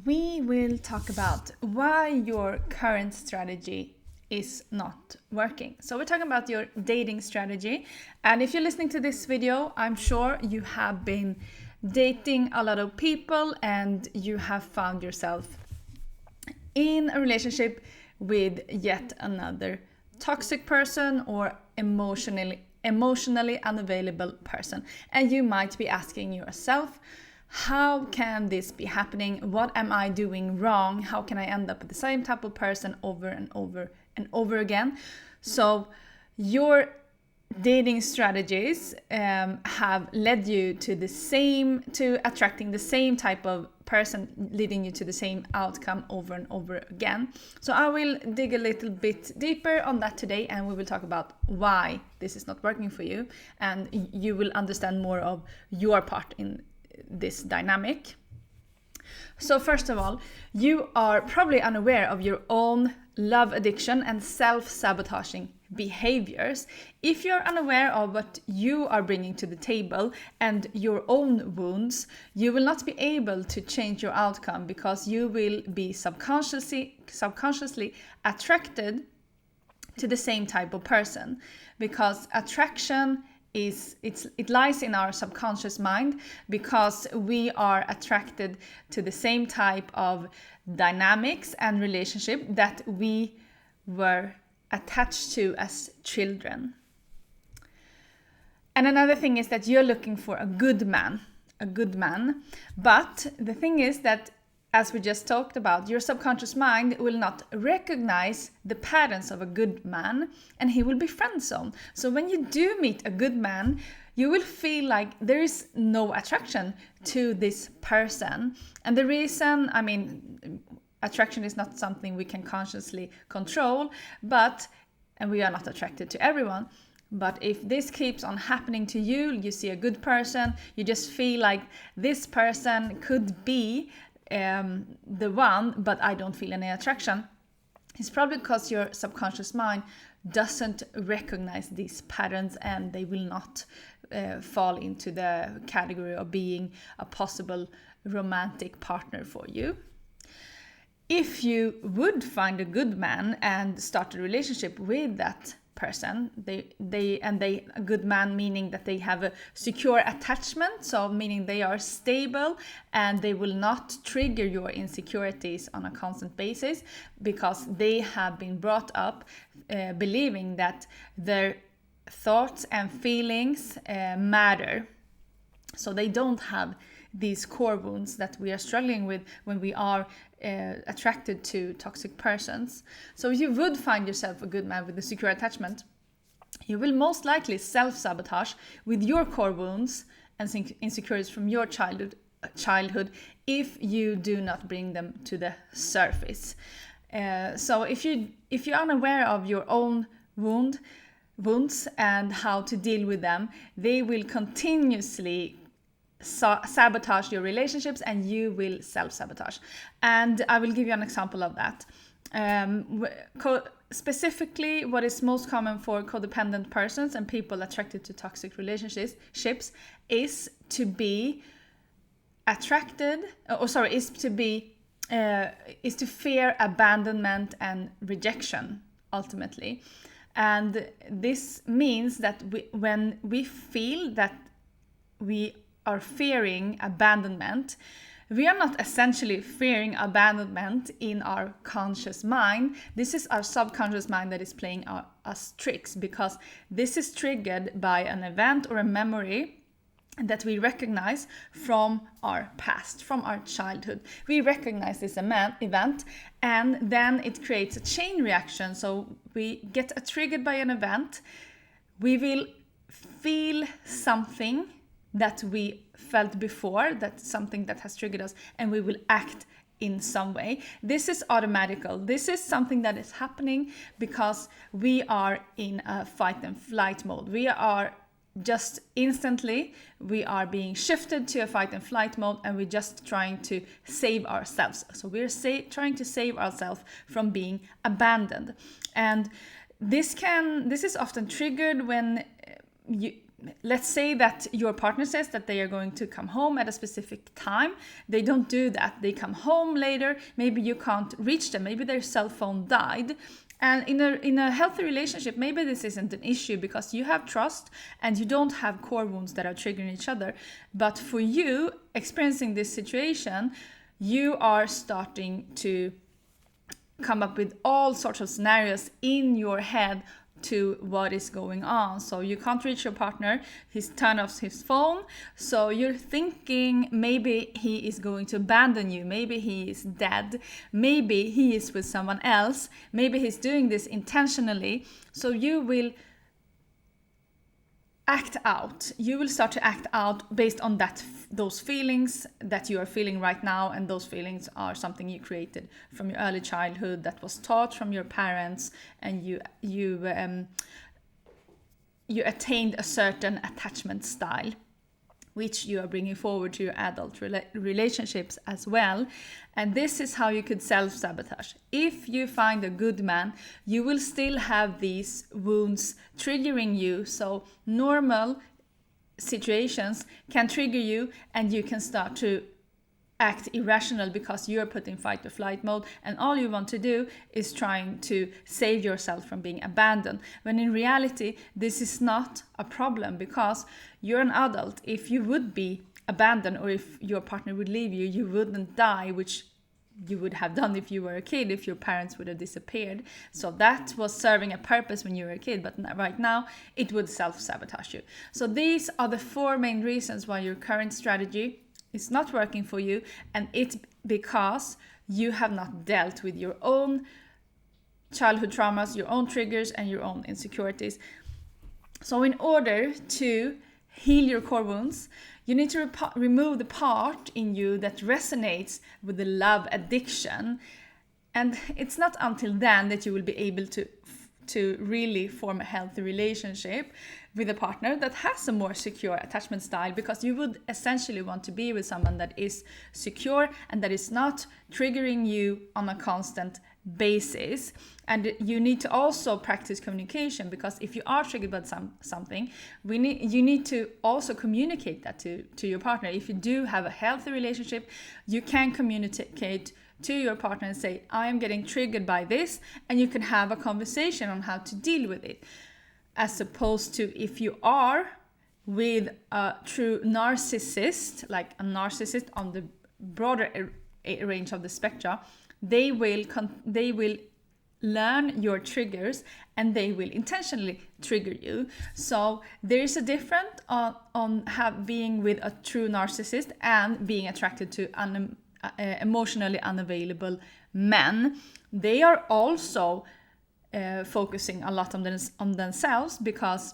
we will talk about why your current strategy is not working. So we're talking about your dating strategy. And if you're listening to this video, I'm sure you have been dating a lot of people and you have found yourself in a relationship with yet another toxic person or emotionally unavailable person. And you might be asking yourself, how can this be happening? What am I doing wrong? How can I end up with the same type of person over and over and over again? So your dating strategies have led you to attracting the same type of person, leading you to the same outcome over and over again. So I will dig a little bit deeper on that today, and we will talk about why this is not working for you, and you will understand more of your part in this dynamic. So first of all, you are probably unaware of your own love addiction and self-sabotaging behaviors. If you're unaware of what you are bringing to the table and your own wounds, you will not be able to change your outcome, because you will be subconsciously attracted to the same type of person, because attraction it lies in our subconscious mind, because we are attracted to the same type of dynamics and relationship that we were attached to as children. And another thing is that you're looking for a good man. But the thing is that, as we just talked about, your subconscious mind will not recognize the patterns of a good man, and he will be friend zoned. So when you do meet a good man, you will feel like there is no attraction to this person. And the reason, attraction is not something we can consciously control, and we are not attracted to everyone. But if this keeps on happening to you, you see a good person, you just feel like this person could be the one, but I don't feel any attraction. It's probably because your subconscious mind doesn't recognize these patterns, and they will not fall into the category of being a possible romantic partner for you. If you would find a good man and start a relationship with that person, a good man meaning that they have a secure attachment, so meaning they are stable and they will not trigger your insecurities on a constant basis, because they have been brought up believing that their thoughts and feelings matter. So they don't have these core wounds that we are struggling with when we are attracted to toxic persons. So if you would find yourself a good man with a secure attachment, you will most likely self-sabotage with your core wounds and insecurities from your childhood if you do not bring them to the surface. So if you're unaware of your own wounds and how to deal with them, they will continuously sabotage your relationships, and you will self-sabotage. And I will give you an example of that. Specifically, what is most common for codependent persons and people attracted to toxic relationships is to be attracted, is to fear abandonment and rejection ultimately. And this means that when we feel that we are fearing abandonment, we are not essentially fearing abandonment in our conscious mind. This is our subconscious mind that is playing us tricks, because this is triggered by an event or a memory that we recognize from our past, from our childhood. We recognize this event, and then it creates a chain reaction. So we get triggered by an event, we will feel something that we felt before, that's something that has triggered us, and we will act in some way. This is automatical. This is something that is happening because we are in a fight and flight mode. We are just instantly, we are being shifted to a fight and flight mode, and we're just trying to save ourselves. So we're trying to save ourselves from being abandoned. And this is often triggered when let's say that your partner says that they are going to come home at a specific time. They don't do that. They come home later. Maybe you can't reach them. Maybe their cell phone died. And in a healthy relationship, maybe this isn't an issue because you have trust and you don't have core wounds that are triggering each other. But for you, experiencing this situation, you are starting to come up with all sorts of scenarios in your head to what is going on. So you can't reach your partner, he's turned off his phone, so you're thinking maybe he is going to abandon you, maybe he is dead, maybe he is with someone else, maybe he's doing this intentionally. So you will act out. You will start to act out based on those feelings that you are feeling right now, and those feelings are something you created from your early childhood, that was taught from your parents, and you attained a certain attachment style, which you are bringing forward to your adult relationships as well. And this is how you could self-sabotage. If you find a good man, you will still have these wounds triggering you. So normal situations can trigger you, and you can start to act irrational because you're put in fight or flight mode, and all you want to do is trying to save yourself from being abandoned, when in reality this is not a problem because you're an adult. If you would be abandoned, or if your partner would leave you, you wouldn't die, which you would have done if you were a kid, if your parents would have disappeared. So that was serving a purpose when you were a kid, but right now it would self-sabotage you. So these are the 4 main reasons why your current strategy is not working for you, and it's because you have not dealt with your own childhood traumas, your own triggers, and your own insecurities. So in order to heal your core wounds, you need to remove the part in you that resonates with the love addiction. And it's not until then that you will be able to really form a healthy relationship with a partner that has a more secure attachment style, because you would essentially want to be with someone that is secure and that is not triggering you on a constant basis. And you need to also practice communication, because if you are triggered by something, you need to also communicate that to your partner. If you do have a healthy relationship, you can communicate to your partner and say, I am getting triggered by this, and you can have a conversation on how to deal with it. As opposed to if you are with a true narcissist, like a narcissist on the broader range of the spectrum, they will learn your triggers and they will intentionally trigger you. So there is a difference on being with a true narcissist and being attracted to emotionally unavailable men. They are also focusing a lot on themselves because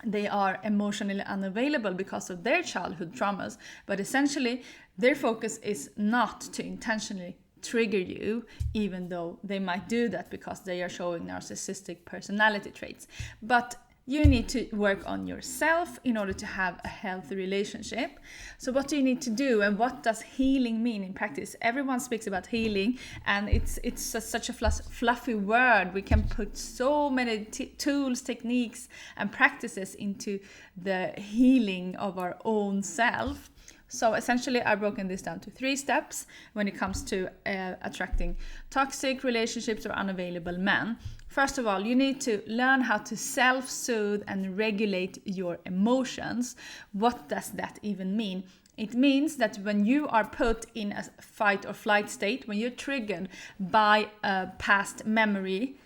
they are emotionally unavailable because of their childhood traumas. But essentially, their focus is not to intentionally trigger you, even though they might do that because they are showing narcissistic personality traits. But you need to work on yourself in order to have a healthy relationship. So what do you need to do, and what does healing mean in practice? Everyone speaks about healing, and it's such a fluffy word. We can put so many tools, techniques, and practices into the healing of our own self. So essentially, I've broken this down to 3 steps when it comes to attracting toxic relationships or unavailable men. First of all, you need to learn how to self-soothe and regulate your emotions. What does that even mean? It means that when you are put in a fight or flight state, when you're triggered by a past memory,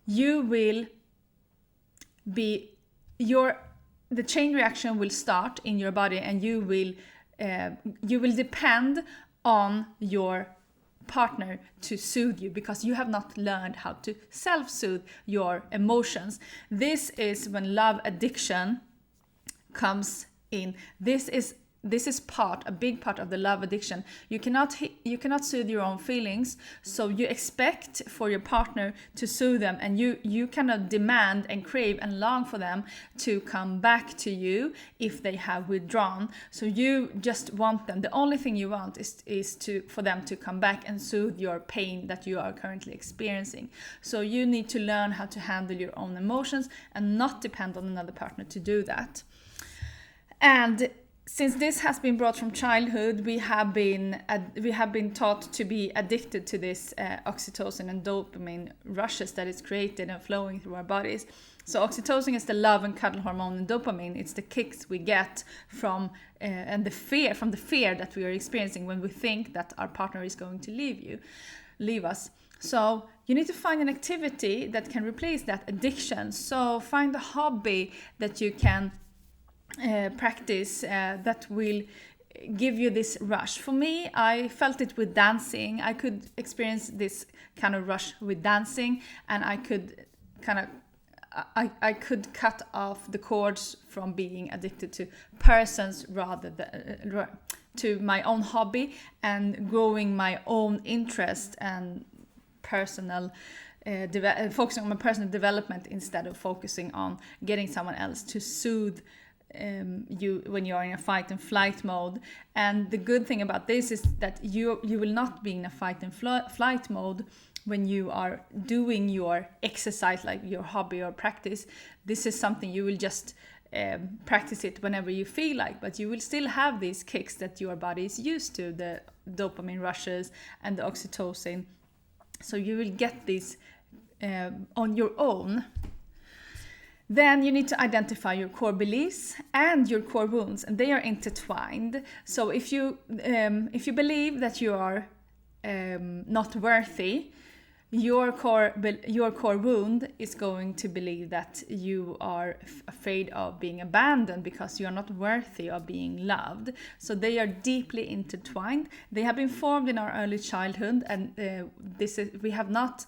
you will be the chain reaction will start in your body, and you will depend on your partner to soothe you, because you have not learned how to self-soothe your emotions. This is when love addiction comes in. This is a big part of the love addiction. You cannot soothe your own feelings, so you expect for your partner to soothe them, and you cannot demand and crave and long for them to come back to you if they have withdrawn. So you just want them. The only thing you want is for them to come back and soothe your pain that you are currently experiencing. So you need to learn how to handle your own emotions and not depend on another partner to do that. And since this has been brought from childhood, we have been taught to be addicted to this oxytocin and dopamine rushes that is created and flowing through our bodies. So oxytocin is the love and cuddle hormone, and dopamine, it's the kicks we get from the fear that we are experiencing when we think that our partner is going to leave us. So you need to find an activity that can replace that addiction. So find a hobby that you can practice that will give you this rush. For me, I felt it with dancing. I could experience this kind of rush with dancing, and I could I could cut off the cords from being addicted to persons rather than to my own hobby, and growing my own interest and personal focusing on my personal development instead of focusing on getting someone else to soothe you when you are in a fight and flight mode. And the good thing about this is that you will not be in a fight and flight mode when you are doing your exercise, like your hobby or practice. This is something you will just practice it whenever you feel like, but you will still have these kicks that your body is used to, the dopamine rushes and the oxytocin. So you will get these on your own. Then you need to identify your core beliefs and your core wounds, and they are intertwined. So if you believe that you are not worthy, your core wound is going to believe that you are afraid of being abandoned because you are not worthy of being loved. So they are deeply intertwined. They have been formed in our early childhood, and we have not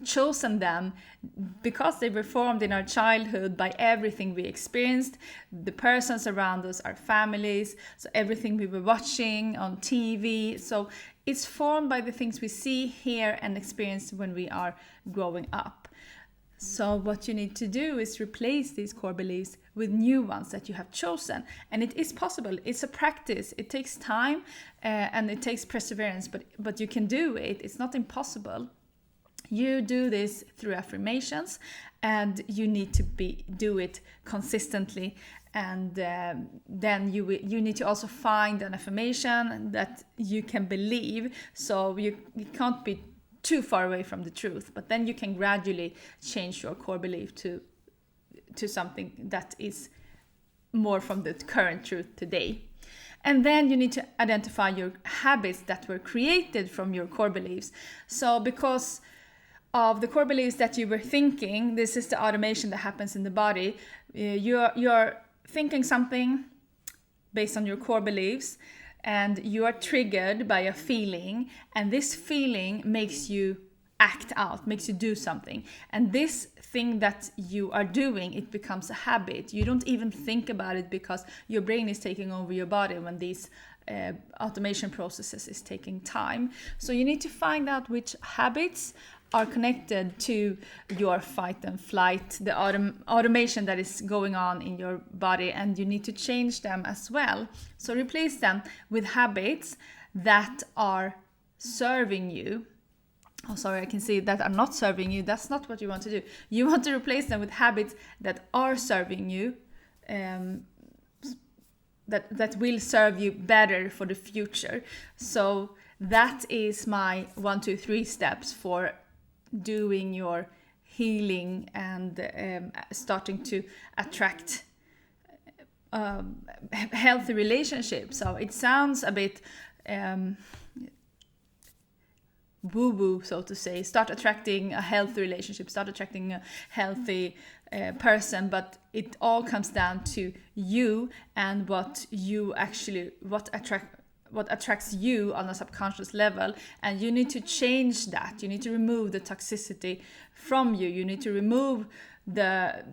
chosen them because they were formed in our childhood by everything we experienced, the persons around us, our families, so everything we were watching on TV. So it's formed by the things we see, hear, and experience when we are growing up. So what you need to do is replace these core beliefs with new ones that you have chosen. And it is possible. It's a practice. It takes time and it takes perseverance, but you can do it. It's not impossible. You do this through affirmations, and you need to do it consistently. And then you need to also find an affirmation that you can believe. So you can't be too far away from the truth, but then you can gradually change your core belief to something that is more from the current truth today. And then you need to identify your habits that were created from your core beliefs. So because of the core beliefs that you were thinking, this is the automation that happens in the body. You're thinking something based on your core beliefs, and you are triggered by a feeling, and this feeling makes you act out, makes you do something. And this thing that you are doing, it becomes a habit. You don't even think about it because your brain is taking over your body when these automation processes is taking time. So you need to find out which habits are connected to your fight and flight, the automation that is going on in your body, and you need to change them as well. So replace them with habits that are serving you. Oh, sorry, I can see that are not serving you. That's not what you want to do. You want to replace them with habits that are serving you, that will serve you better for the future. So that is my 1, 2, 3 steps for doing your healing and starting to attract healthy relationships. So it sounds a bit woo-woo, so to say. Start attracting a healthy relationship, start attracting a healthy person, but it all comes down to you and what attracts you on a subconscious level. And you need to change that. You need to remove the toxicity from you. You need to remove the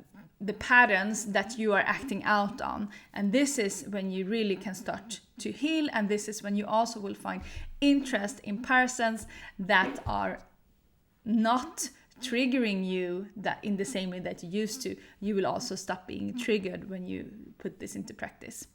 patterns that you are acting out on. And this is when you really can start to heal. And this is when you also will find interest in persons that are not triggering you that in the same way that you used to. You will also stop being triggered when you put this into practice.